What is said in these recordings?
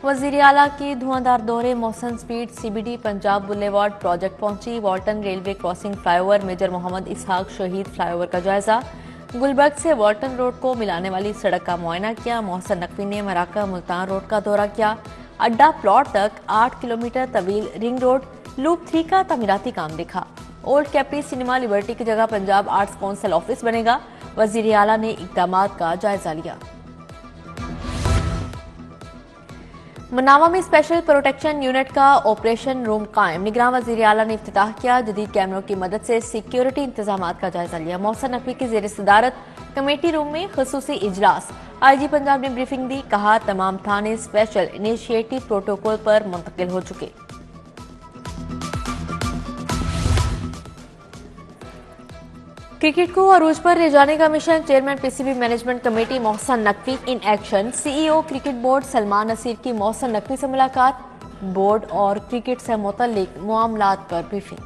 वजीर आला की धुआंधार दौरे मौसम speed CBD Punjab boulevard project पहुंची। Walton railway crossing flyover major Mohammad Ishaq शहीद फ्लाईओवर का जायजा। गुलबर्ग से वॉल्टन रोड को मिलाने वाली सड़क का मुआयना किया। मोहसन नकवी ने मराका मुल्तान रोड का दौरा किया। अड्डा प्लॉट तक 8 किलोमीटर तवील रिंग रोड लूप 3 का तमीराती काम देखा। ओल्ड कैप्री सिनेमा लिबर्टी की जगह पंजाब आर्ट्स काउंसिल ऑफिस बनेगा। वजीर आला ने इकदामात का जायजा लिया। मनावा में स्पेशल प्रोटेक्शन यूनिट का ऑपरेशन रूम कायम। निगरान वजीर आला ने इफ्तिताह किया। जदीद कैमरों की मदद से सिक्योरिटी इंतजाम का जायजा लिया। मोहसन नकवी की जेर सदारत कमेटी रूम में खसूसी इजलास। आईजी पंजाब ने ब्रीफिंग दी। कहा तमाम थाने स्पेशल इनिशिएटिव प्रोटोकॉल पर मुंतकिल हो चुके। क्रिकेट को अरूज पर ले जाने का mission. Chairman PCB management committee Mohsin Naqvi in action. CEO cricket board Salman Naseer की मोहसन नकवी से मुलाकात। बोर्ड और क्रिकेट से मुतल्लिक मामलात पर ब्रीफिंग।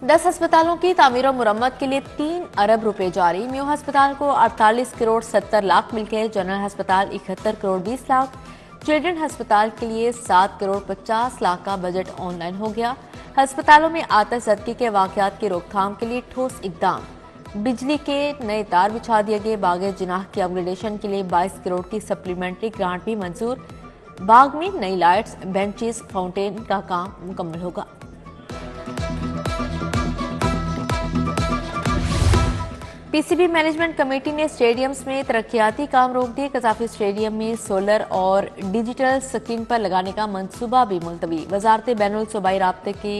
10 अस्पतालों की तामीर और मुरम्मत के लिए 3 अरब रुपए जारी। म्यू अस्पताल को 48 करोड़ 70 लाख मिल गए। जनरल अस्पताल 71 करोड़ 20 लाख। चिल्ड्रन अस्पताल के लिए 7 करोड़ 50 लाख का बजट ऑनलाइन हो गया। अस्पतालों में आतशज़दगी के वाकयात की रोकथाम के लिए ठोस इकदाम। बिजली के नए तार बिछा दिए गए। बागे जिनाह की अपग्रेडेशन के लिए 22 करोड़ की सप्लीमेंट्री ग्रांट भी मंजूर। बाग में नई लाइट्स, बेंचेस, फाउंटेन का काम मुकम्मल होगा। पीसीबी मैनेजमेंट कमेटी ने स्टेडियम्स में तरक्याती काम रोक दिए। कजाफी स्टेडियम में सोलर और डिजिटल स्क्रीन पर लगाने का मंसूबा भी मुलतवी। वजारत बैनुल सूबाई राब्ते के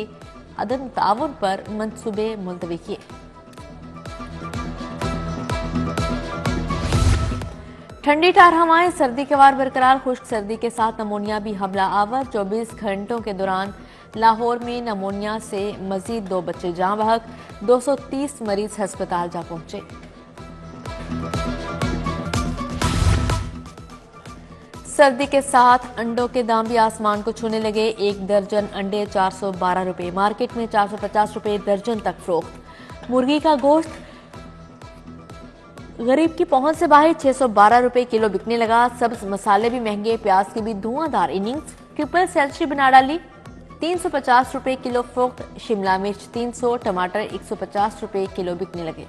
अदम ताउन पर मंसूबे मुलतवी किए। ठंडी टार हवाएं, सर्दी के वार बरकरार। खुश्क सर्दी के साथ नमोनिया भी हमला आवर। 24 घंटों के दौरान लाहौर में नमोनिया से मजीद 2 बच्चे जाँ बहक। 230 मरीज अस्पताल जा पहुंचे। सर्दी के साथ अंडों के दाम भी आसमान को छूने लगे। 1 दर्जन अंडे 412 रुपए, मार्केट में 450 रुपए दर्जन तक फरोख्त। मुर्गी का गोश्त गरीब की पहुंच से बाहर 612 रुपए किलो बिकने लगा। सब्ज मसाले भी महंगे। प्याज की भी धुआंधार इनिंग्स। ट्रिपल सेंचुरी बना डाली। 350 रुपए किलो फरोख्त। शिमला मिर्च 300, टमाटर 150 रुपए किलो बिकने लगे।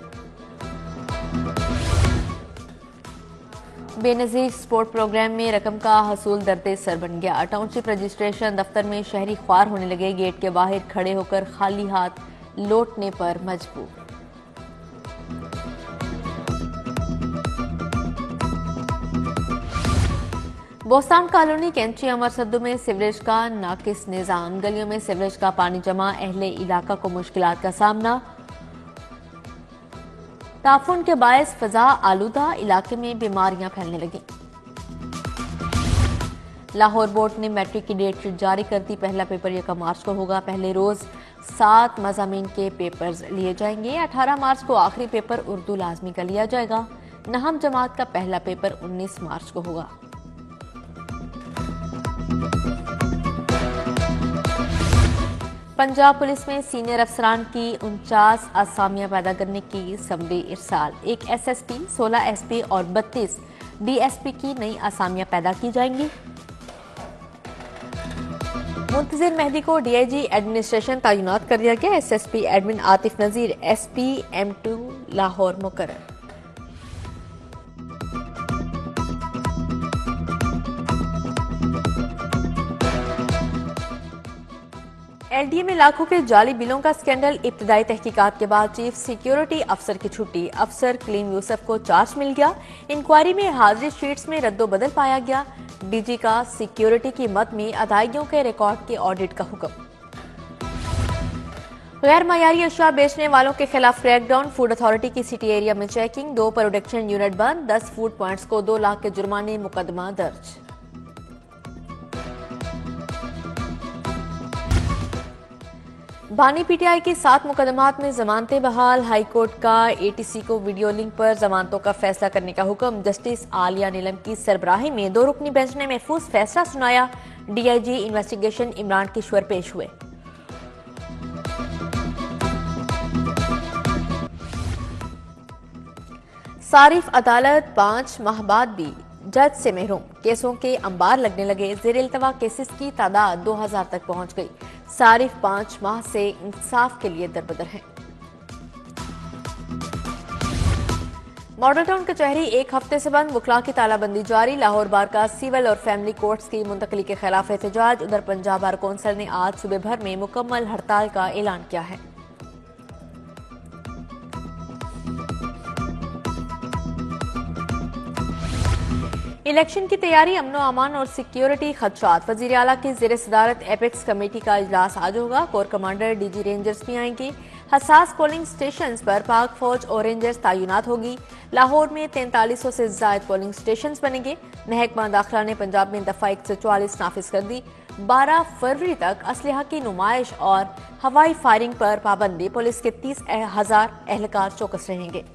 बेनजीर स्पोर्ट प्रोग्राम में रकम का हसूल दर्दे सर बन गया। टाउनशिप रजिस्ट्रेशन दफ्तर में शहरी ख्वार होने लगे। गेट के बाहर खड़े होकर खाली हाथ लौटने पर मजबूर। बोस्तान कॉलोनी कैंची अमर सद्दू में सीवरेज का नाकिस निजाम। गलियों में सीवरेज का पानी जमा। अहले इलाका को मुश्किलात का सामना। ताफून के बायस फजा आलूदा। इलाके में बीमारियां फैलने लगी। लाहौर बोर्ड ने मैट्रिक की डेट शीट जारी कर दी। पहला पेपर 1 मार्च को होगा। पहले रोज 7 मज़ामीन के पेपर्स लिए जाएंगे। 18 मार्च को आखिरी पेपर उर्दू लाजमी का लिया जाएगा। नहम जमात का पहला पेपर 19 मार्च को होगा। पंजाब पुलिस में सीनियर अफसरान की 49 असामियां पैदा करने की समरी इरसाल। 1 एसएसपी, 16 एसपी और 32 डीएसपी की नई असामियां पैदा की जाएंगी। मुंतजिर मेहदी को डीआईजी एडमिनिस्ट्रेशन तैनात कर दिया गया। एसएसपी एडमिन आतिफ नजीर एसपी M2 लाहौर मुकर्रर। एलडीए में लाखों के जाली बिलों का स्कैंडल। इब्तदाई तहकीकात के बाद चीफ सिक्योरिटी अफसर की छुट्टी। अफसर कलीम यूसुफ को चार्ज मिल गया। इंक्वायरी में हाजिरी शीट्स में रद्दोबदल पाया गया। डीजी का सिक्योरिटी की मद में अदायगियों के रिकॉर्ड के ऑडिट का हुक्म। गैर मयारी अशिया बेचने वालों के खिलाफ क्रैकडाउन। फूड अथॉरिटी की सिटी एरिया में चेकिंग। 2 प्रोडक्शन यूनिट बंद। 10 फूड पॉइंट्स को 2 लाख के जुर्माने। मुकदमा दर्ज। बानी पीटीआई की 7 मुकदमात में जमानतें बहाल। हाई कोर्ट का एटीसी को वीडियो लिंक पर जमानतों का फैसला करने का हुक्म। जस्टिस आलिया नीलम की सरबराही में 2 रुकनी बेंच ने महफूज फैसला सुनाया। डीआईजी इन्वेस्टिगेशन इमरान किश्वर पेश हुए। सारिफ अदालत 5 माह बाद भी जज से महरूम, केसों के अंबार लगने लगे। जेर इल्तवा केसेस की तादाद 2000 तक पहुंच गई। सारिफ 5 माह से इंसाफ के लिए दरबदर हैं। मॉडल टाउन कचहरी 1 हफ्ते से बंद, वकला की तालाबंदी जारी। लाहौर बार का सिविल और फैमिली कोर्ट्स की मुंतकली के खिलाफ एहतजाज। उधर पंजाब बार कौंसिल ने आज सूबे भर में मुकम्मल हड़ताल का ऐलान किया है। इलेक्शन की तैयारी, अमनो अमान और सिक्योरिटी खदशात। वजीर आला की जेर सदारत एपेक्स कमेटी का इजलास आज होगा। कोर कमांडर डीजी रेंजर्स भी आएंगे। हसास पोलिंग स्टेशन पर पाक फौज और रेंजर्स तैनात होगी। लाहौर में 4300 से ज्यादा पोलिंग स्टेशन बनेंगे। महकमा दाखिला ने पंजाब में दफा 144 नाफिज कर दी। 12 फरवरी तक असलहा की नुमाइश और हवाई फायरिंग पर पाबंदी। पुलिस के 30,000 एहलकार चौकस रहेंगे।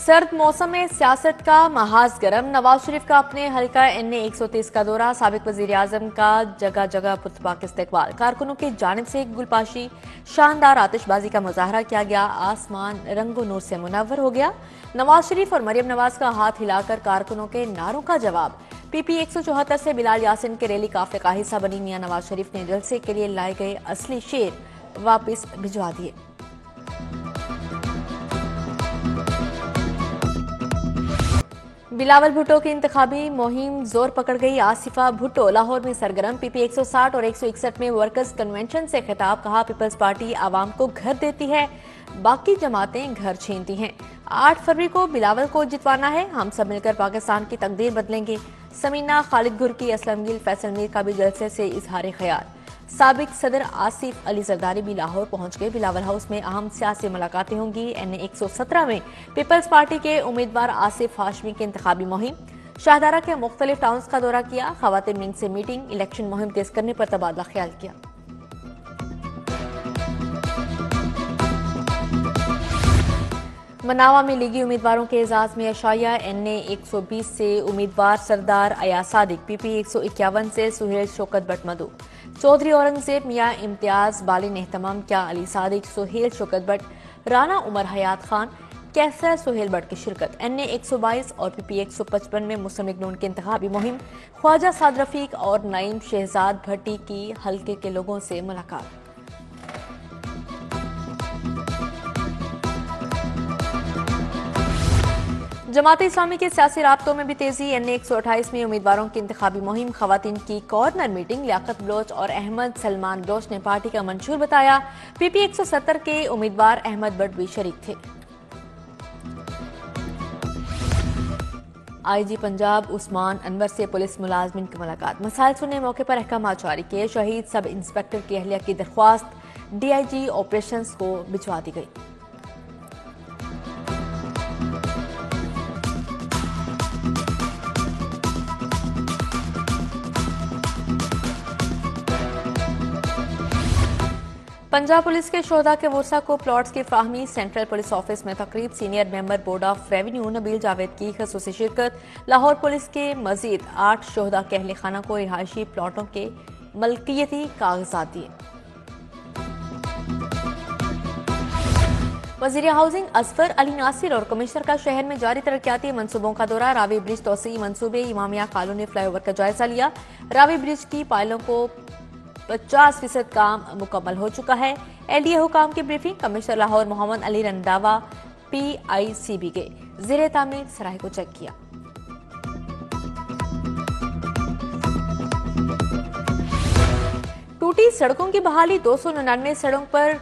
सर्द मौसम में सियासत का महाज गर्म। नवाज शरीफ का अपने हल्का NA 130 का दौरा। साबिक वजीर आजम का जगह जगह पुतपाक इस्तेकबाल। कारकुनों की जानिब से गुलपाशी, शानदार आतिशबाजी का मुजाहरा किया गया। आसमान रंगो नूर से मुनव्वर हो गया। नवाज शरीफ और मरियम नवाज का हाथ हिलाकर कारकुनों के नारों का जवाब। PP 174 से बिलाल यासिन के रैली काफिले का हिस्सा बनी मियां नवाज शरीफ ने जलसे के लिए लाए गए असली शेर वापिस भिजवा दिए। बिलावल भुट्टो की इंतखाबी मुहिम जोर पकड़ गई। आसिफा भुट्टो लाहौर में सरगर्म। PP 160 और 161 में वर्कर्स कन्वेंशन से खिताब। कहा, पीपल्स पार्टी आवाम को घर देती है, बाकी जमातें घर छीनती हैं। 8 फरवरी को बिलावल को जितवाना है। हम सब मिलकर पाकिस्तान की तकदीर बदलेंगे। समीना, खालिद घुरकी, असलम गिल, फैसल मीर का भी जलसे से इजहार ख्याल। साबिक सदर आसिफ अली जरदारी भी लाहौर पहुंच गए। बिलावल हाउस में अहम सियासी मुलाकातें होंगी। NA 117 में पीपल्स पार्टी के उम्मीदवार आसिफ हाशमी की इंतखाबी मुहिम। शाहदारा के मुख्तलिफ टाउन्स का दौरा किया। खवातीन विंग से मीटिंग। इलेक्शन मुहिम तेज करने पर तबादला ख्याल किया। मनावा में लीगी उम्मीदवारों के एजाज में अशाया। NA 120 से उम्मीदवार सरदार अया सादिक। PP 151 से सुहेल शौकत भट्ट मधु। चौधरी औरंगजेब मियां इम्तियाज बालिन एहतमाम क्या अली सादिक, सुहेल शौकत भट्ट, राना उमर हयात खान, कैसर सुहेल भट्ट की शिरकत। NA 122 और PP 155 में मुस्लिम लीग नून की इंतखाबी मुहिम। ख्वाजा साद रफीक और नईम शहजाद भट्टी की हल्के के लोगों से मुलाकात। जमात इस्लामी के सियासी राब्तों में भी तेजी। NA 128 में उम्मीदवारों की इंतखाबी मुहिम। खवातीन की कॉर्नर मीटिंग। लियाकत बलोच और अहमद सलमान बलोच ने पार्टी का मंशूर बताया। PP 170 के उम्मीदवार अहमद भट्ट भी शरीक थे। IG पंजाब उस्मान अनवर से पुलिस मुलाजमिन की मुलाकात। मसाइल सुनने मौके पर अहकाम जारी किए। शहीद सब इंस्पेक्टर की अहलिया की दरख्वास्त DIG ऑपरेशंस को भिजवा दी गई। पंजाब पुलिस के शोहदा के वर्सा को प्लॉट्स की फ्राहमी। सेंट्रल पुलिस ऑफिस में तकरीब। Senior member board of revenue Nabeel Javed की खसूसी शिरकत। लाहौर पुलिस के मजीद 8 शोहदा के अहल खाना को रिहायशी प्लॉटों के मलकियती कागजात दिए। वजीर हाउसिंग असफर अली नासिर और कमिश्नर का शहर में जारी तरक्याती मंसूबों का दौरा। रावी ब्रिज तोसी मंसूबे। इमामिया कॉलोनी फ्लाईओवर का जायजा लिया। रावी ब्रिज की पायलों को 50% काम मुकम्मल हो चुका है। LDA हुकाम की briefing. Commissioner Lahore Mohammad Ali Randhawa PICB के ज़ेरे तामीर सराय को चेक किया। टूटी सड़कों की बहाली। 299 सड़कों पर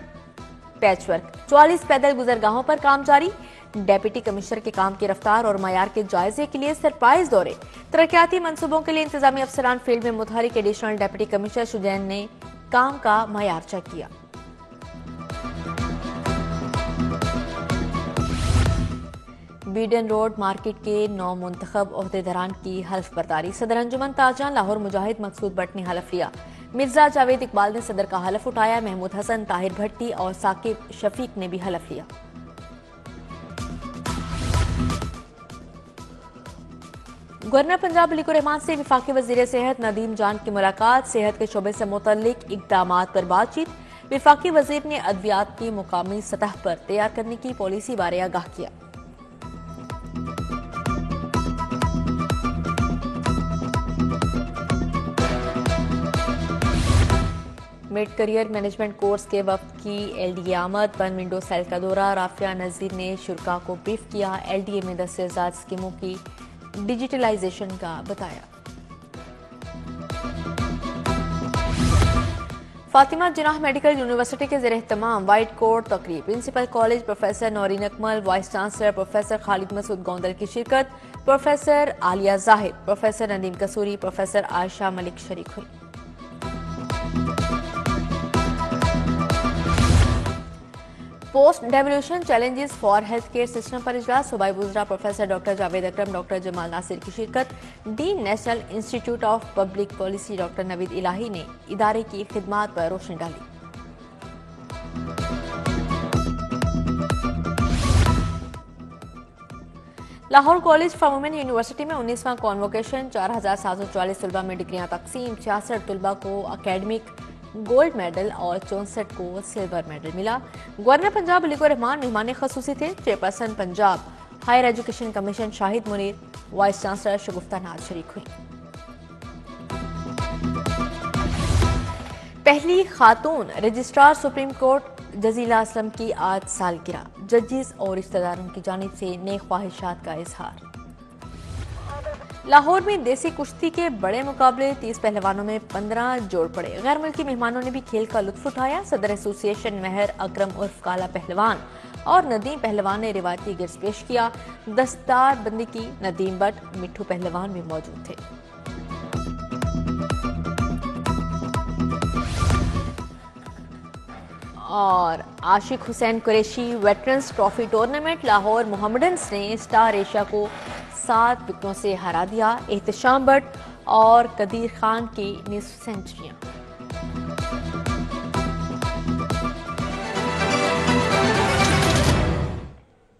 पैचवर्क। 44 पैदल गुजरगाहों पर काम जारी। डेप्यूटी कमिश्नर के काम की रफ्तार और मयार के जायजे के लिए सरप्राइज दौरे। तरक्याती मंसूबों के लिए इंतजामी अफसरान फील्ड में मुतहरिक। एडिशनल डेप्यूटी कमिश्नर शुजैन ने काम का मयार चेक किया। बीडन रोड मार्केट के 9 मुंतखब ओहदेदारान की हल्फ बर्दारी। सदर अंजुमन ताजहां लाहौर मुजाहिद मकसूद भट्ट ने हलफ लिया। मिर्जा जावेद इकबाल ने सदर का हलफ उठाया। महमूद हसन, ताहिर भट्टी और साकिब शफीक ने भी हलफ लिया। गवर्नर पंजाब मलिक रहमान से वफाकी वजीर सेहत नदीम जान की मुलाकात। सेहत के शोबे से मुतल्लिक इकदामात पर बातचीत। वफाकी वजीर ने अद्वियात की मुकामी सतह पर तैयार करने की पॉलिसी बारे आगाह किया। मिड करियर मैनेजमेंट कोर्स के वक्त की LDA आमद, वन विंडो सेल का दौरा, राफिया नजीर ने शुरा को ब्रीफ किया। LDA में 10 से ज्यादा स्कीमों की डिजिटलाइजेशन का बताया। फातिमा जिन्नाह मेडिकल यूनिवर्सिटी के ज़ेर एहतमाम वाइट कोट तकरीब, principal college professor Naureen Akmal, vice chancellor professor Khalid Masood Gondal की शिरकत, professor Aliya Zahid, professor Nadeem Kasuri, professor Ayesha Malik शरीक हुई। Post devolution challenges for health care system पर इजलास, सूबाई वुज़रा professor doctor Javed Akram, doctor Jamal Nasir की शिरकत, dean national institute of public policy doctor Naveed Elahi ने इदारे की खिदमात पर रोशनी डाली। Lahore college for women university में 19वां कॉन्वोकेशन, 4740 तलबा में डिग्रियां तकसीम, 66 तलबा को अकेडमिक गोल्ड मेडल और 64 को सिल्वर मेडल मिला। गवर्नर पंजाब अलीकुर रहमान मेहमान खसूसी थे। Chairperson Punjab higher education commission Shahid Munir, vice chancellor Shagufta Naz शरीक हुई। पहली खातून registrar supreme court Jazila Aslam की आज सालगिरह, जजेस और रिश्तेदारों की जानिब से नेक ख्वाहिशात का इजहार। लाहौर में देसी कुश्ती के बड़े मुकाबले, 30 पहलवानों में 15 जोड़ पड़े। गैर मुल्की मेहमानों ने भी खेल का लुत्फ उठाया। सदर एसोसिएशन महर अकरम उर्फ काला पहलवान और नदीम पहलवान ने रिवायती गिर्स पेश किया। दस्तार बंदी की नदीम बट, मिठू पहलवान भी मौजूद थे। और Ashiq Hussain Qureshi veterans trophy tournament, Lahore Mohammedans ने स्टार एशिया को 7 विकेटों से हरा दिया। एहतशाम बट और कदीर खान की निस्फ सेंचुरियां।